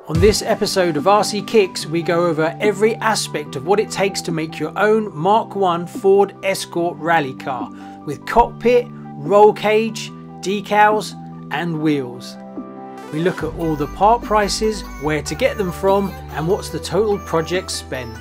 On this episode of RCKicks, we go over every aspect of what it takes to make your own Mark 1 Ford Escort rally car with cockpit, roll cage, decals and wheels. We look at all the part prices, where to get them from and what's the total project spend.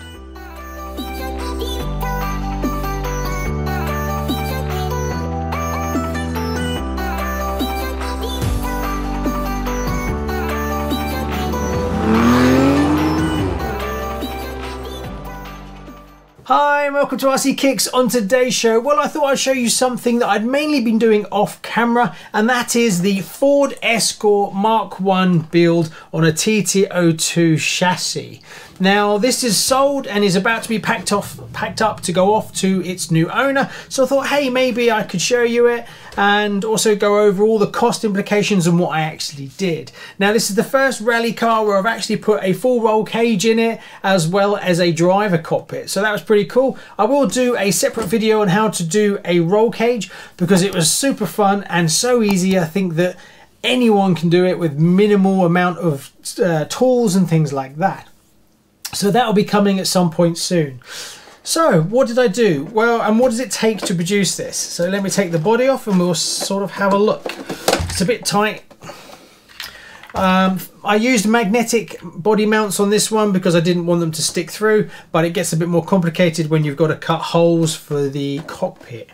Hi and welcome to RCKicks. On today's show, well, I thought I'd show you something that I'd mainly been doing off camera, and that is the Ford Escort Mark 1 build on a TT02 chassis. Now this is sold and is about to be packed up to go off to its new owner, so I thought, hey, maybe I could show you it and also go over all the cost implications and what I actually did. Now this is the first rally car where I've actually put a full roll cage in it as well as a driver cockpit, so that was pretty cool. I will do a separate video on how to do a roll cage because it was super fun and so easy. I think that anyone can do it with minimal amount of tools and things like that. So that will be coming at some point soon. So what did I do? Well, and what does it take to produce this? So let me take the body off and we'll sort of have a look. It's a bit tight. I used magnetic body mounts on this one because I didn't want them to stick through, but it gets a bit more complicated when you've got to cut holes for the cockpit.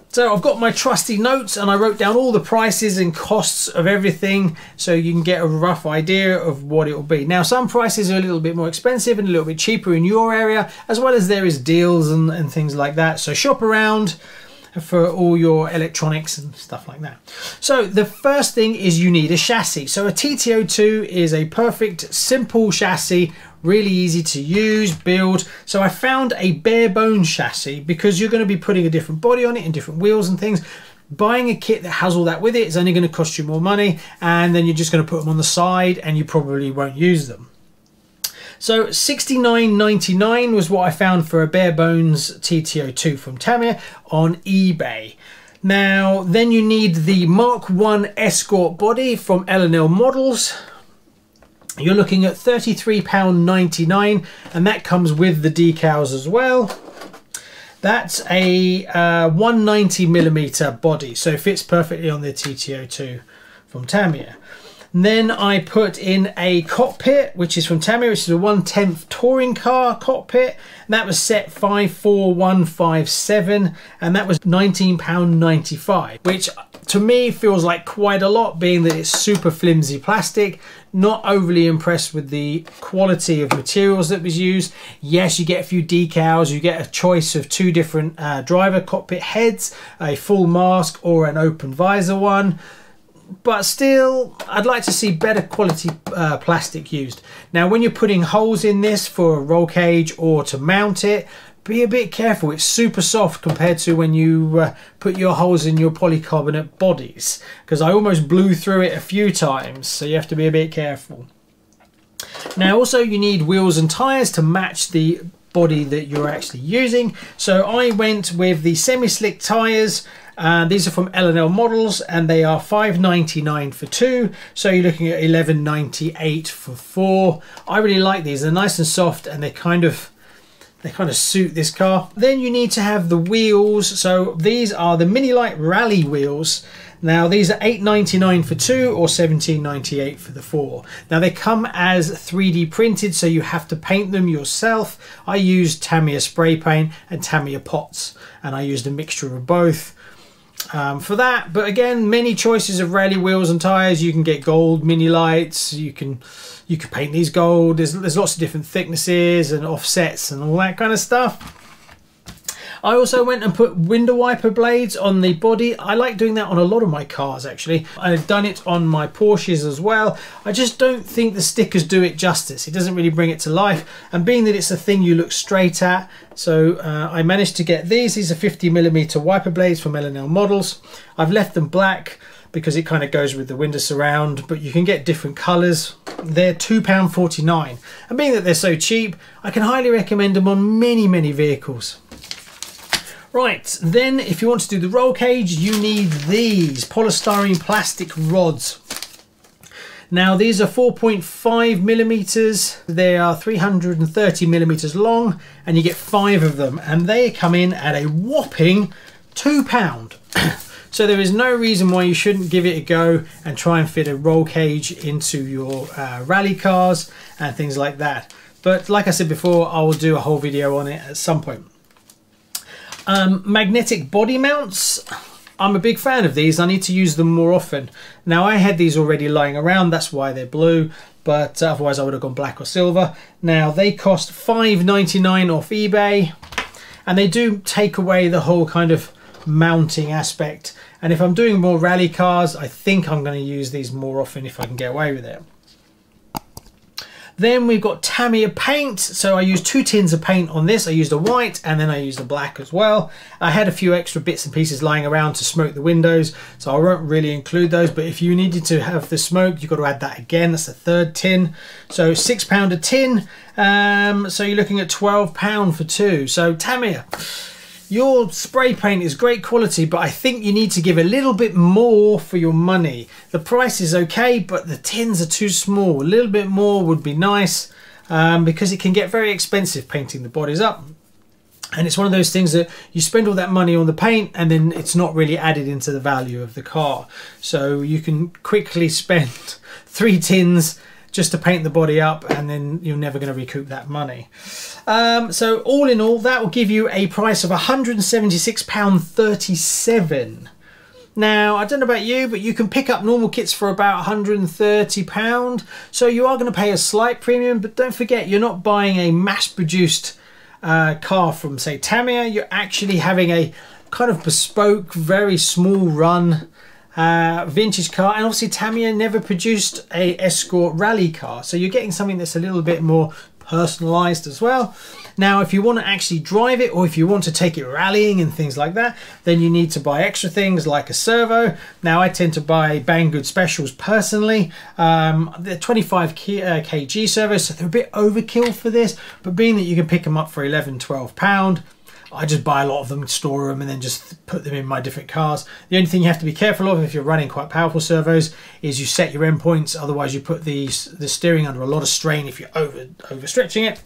So I've got my trusty notes and I wrote down all the prices and costs of everything so you can get a rough idea of what it will be. Now some prices are a little bit more expensive and a little bit cheaper in your area, as well as there is deals and things like that. So shop around for all your electronics and stuff like that. So the first thing is you need a chassis. So a TT02 is a perfect simple chassis, really easy to use, build. So I found a bare bones chassis because you're going to be putting a different body on it and different wheels and things. Buying a kit that has all that with it is only going to cost you more money, and then you're just going to put them on the side and you probably won't use them. So $69.99 was what I found for a bare bones TT02 from Tamiya on eBay. Now then you need the Mark 1 Escort body from L&LModels. You're looking at £33.99 and that comes with the decals as well. That's a 190mm body, so it fits perfectly on the TT02 from Tamiya. And then I put in a cockpit, which is from Tamiya, which is a 1/10 touring car cockpit. And that was set 54157 and that was £19.95, which to me feels like quite a lot, being that it's super flimsy plastic. Not overly impressed with the quality of materials that was used. Yes, you get a few decals, you get a choice of two different driver cockpit heads, a full mask or an open visor one. But still, I'd like to see better quality plastic used. Now, when you're putting holes in this for a roll cage or to mount it, be a bit careful. It's super soft compared to when you put your holes in your polycarbonate bodies, because I almost blew through it a few times, so you have to be a bit careful. Now, also you need wheels and tyres to match the body that you're actually using. So I went with the semi-slick tyres. These are from L&LModels and they are $5.99 for two, so you're looking at $11.98 for four. I really like these. They're nice and soft and they kind of suit this car. Then you need to have the wheels. So these are the Mini Light Rally wheels. Now these are $8.99 for two or $17.98 for the four. Now they come as 3D printed, so you have to paint them yourself. I used Tamiya spray paint and Tamiya pots, and I used a mixture of both for that. But again, many choices of rally wheels and tires. You can get gold mini lights, you can paint these gold. There's lots of different thicknesses and offsets and all that kind of stuff. I also went and put window wiper blades on the body. I like doing that on a lot of my cars actually. I've done it on my Porsches as well. I just don't think the stickers do it justice. It doesn't really bring it to life, and being that it's a thing you look straight at, so I managed to get these. These are 50mm wiper blades from L&LModels. I've left them black because it kind of goes with the window surround, but you can get different colours. They're £2.49, and being that they're so cheap, I can highly recommend them on many vehicles. Right, then if you want to do the roll cage, you need these polystyrene plastic rods. Now these are 4.5 millimeters. They are 330 millimeters long, and you get 5 of them, and they come in at a whopping £2. So there is no reason why you shouldn't give it a go and try and fit a roll cage into your rally cars and things like that. But like I said before, I will do a whole video on it at some point. Magnetic body mounts. I'm a big fan of these. I need to use them more often. Now I had these already lying around, that's why they're blue, but otherwise I would have gone black or silver. Now they cost $5.99 off eBay, and they do take away the whole kind of mounting aspect, and if I'm doing more rally cars, I think I'm going to use these more often if I can get away with it. Then we've got Tamiya paint. So I used 2 tins of paint on this. I used a white and then I used a black as well. I had a few extra bits and pieces lying around to smoke the windows, so I won't really include those, but if you needed to have the smoke, you've got to add that again. That's the 3rd tin. So £6 a tin. So you're looking at £12 for 2. So Tamiya, your spray paint is great quality, but I think you need to give a little bit more for your money. The price is okay, but the tins are too small. A little bit more would be nice, because it can get very expensive painting the bodies up. And it's one of those things that you spend all that money on the paint and then it's not really added into the value of the car. So you can quickly spend 3 tins just to paint the body up, and then you're never going to recoup that money. So all in all, that will give you a price of £176.37. Now, I don't know about you, but you can pick up normal kits for about £130. So you are going to pay a slight premium, but don't forget, you're not buying a mass-produced car from, say, Tamiya. You're actually having a kind of bespoke, very small run vintage car, and obviously Tamiya never produced a Escort rally car, so you're getting something that's a little bit more personalized as well. Now if you want to actually drive it, or if you want to take it rallying and things like that, then you need to buy extra things like a servo. Now I tend to buy Banggood specials personally. They're 25 kg servos, so they're a bit overkill for this, but being that you can pick them up for £11–12, I just buy a lot of them, store them, and then just put them in my different cars. The only thing you have to be careful of if you're running quite powerful servos is you set your endpoints, otherwise you put the steering under a lot of strain if you're overstretching it.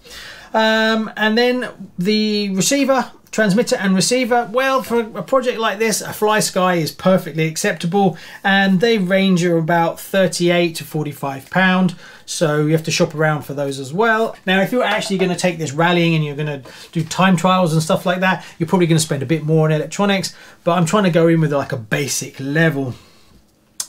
And then the receiver, transmitter and receiver, well, for a project like this, a FlySky is perfectly acceptable, and they range about £38 to £45. So you have to shop around for those as well. Now, if you're actually going to take this rallying and you're going to do time trials and stuff like that, you're probably going to spend a bit more on electronics, but I'm trying to go in with like a basic level.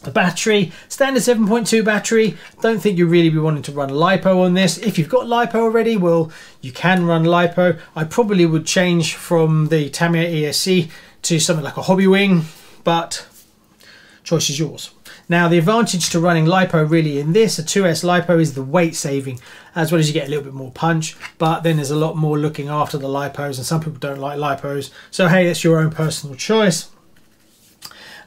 The battery, standard 7.2 battery. Don't think you'll really be wanting to run Lipo on this. If you've got Lipo already, well, you can run Lipo. I probably would change from the Tamiya ESC to something like a Hobby Wing, but choice is yours. Now, the advantage to running Lipo really in this, a 2S Lipo, is the weight saving, as well as you get a little bit more punch, but then there's a lot more looking after the Lipos, and some people don't like Lipos. So hey, that's your own personal choice.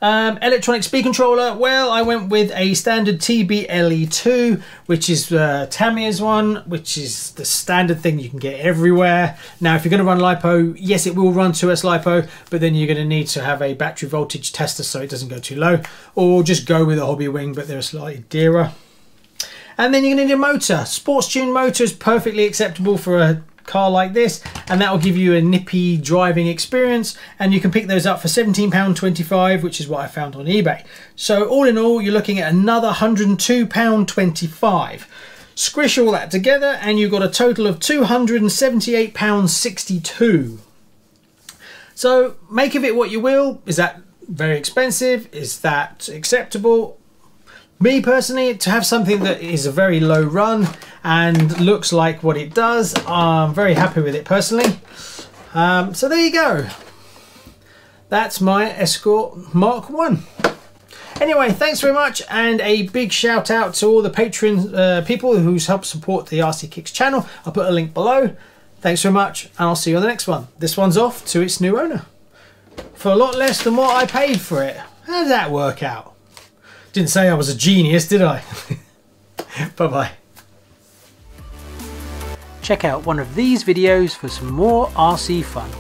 Electronic speed controller, well, I went with a standard TBLE2, which is Tamiya's one, which is the standard thing you can get everywhere. Now, if you're going to run Lipo, yes, it will run 2S Lipo, but then you're going to need to have a battery voltage tester so it doesn't go too low, or just go with a Hobby Wing, but they're slightly dearer. And then you're going to need a motor. Sports tuned motor is perfectly acceptable for a car like this, and that will give you a nippy driving experience, and you can pick those up for £17.25, which is what I found on eBay. So all in all, you're looking at another £102.25. Squish all that together and you've got a total of £278.62. So make of it what you will. Is that very expensive? Is that acceptable? Me personally, to have something that is a very low run and looks like what it does, I'm very happy with it personally. So there you go. That's my Escort Mk1. Anyway, thanks very much, and a big shout out to all the Patreon people who's helped support the RCKicks channel. I'll put a link below. Thanks very much, and I'll see you on the next one. This one's off to its new owner for a lot less than what I paid for it. How did that work out? Didn't say I was a genius, did I? Bye-bye. Check out one of these videos for some more RC fun.